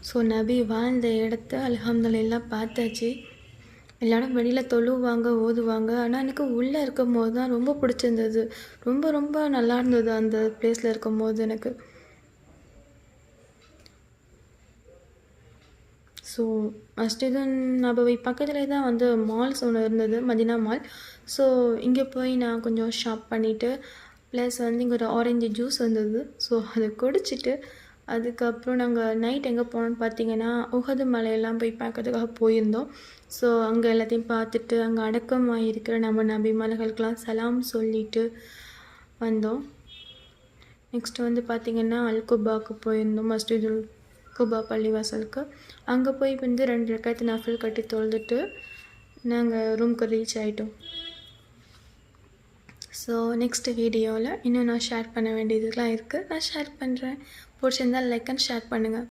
So நபி வாழ்ந்த இடத்த அல்ஹம்துலில்லாஹ் பார்த்தாச்சு. எல்லாரும் வெளியில் தொழுவாங்க, ஓதுவாங்க. ஆனால் எனக்கு உள்ளே இருக்கும்போது தான் ரொம்ப பிடிச்சிருந்தது. ரொம்ப ரொம்ப நல்லா இருந்தது அந்த பிளேஸில் இருக்கும்போது எனக்கு. ஸோ மஸ்ஜிதுன் நபவி பக்கத்துலேயே தான் வந்து மால்ஸ் ஒன்று இருந்தது, மதினா மால். ஸோ இங்கே போய் நான் கொஞ்சம் ஷாப் பண்ணிவிட்டு, ப்ளஸ் வந்து இங்கே ஒரு ஆரஞ்சு ஜூஸ் இருந்தது. ஸோ அதை குடிச்சிட்டு அதுக்கப்புறம் நாங்கள் நைட் எங்கே போனோம்னு பார்த்தீங்கன்னா, உஹது மலையெல்லாம் போய் பார்க்கறதுக்காக போயிருந்தோம். ஸோ அங்கே எல்லாத்தையும் பார்த்துட்டு, அங்கே அடக்கமாக இருக்கிற நம்ம நபிமார்களுக்கெல்லாம் சலாம் சொல்லிட்டு வந்தோம். நெக்ஸ்ட்டு வந்து பார்த்திங்கன்னா அல்குபாவுக்கு போயிருந்தோம், மஸ்ஜிதுல் குபா பள்ளிவாசலுக்கு. அங்கே போய் வந்து 2 ரக்காத்து நஃபில் கட்டி தொழுதுட்டு நாங்கள் ரூமுக்கு ரீச் ஆகிட்டோம். ஸோ நெக்ஸ்ட் வீடியோவில் இன்னும் நான் ஷேர் பண்ண வேண்டியதுலாம் இருக்குது, நான் ஷேர் பண்ணுறேன். பிடிச்சிருந்தால் லைக் அண்ட் ஷேர் பண்ணுங்கள்.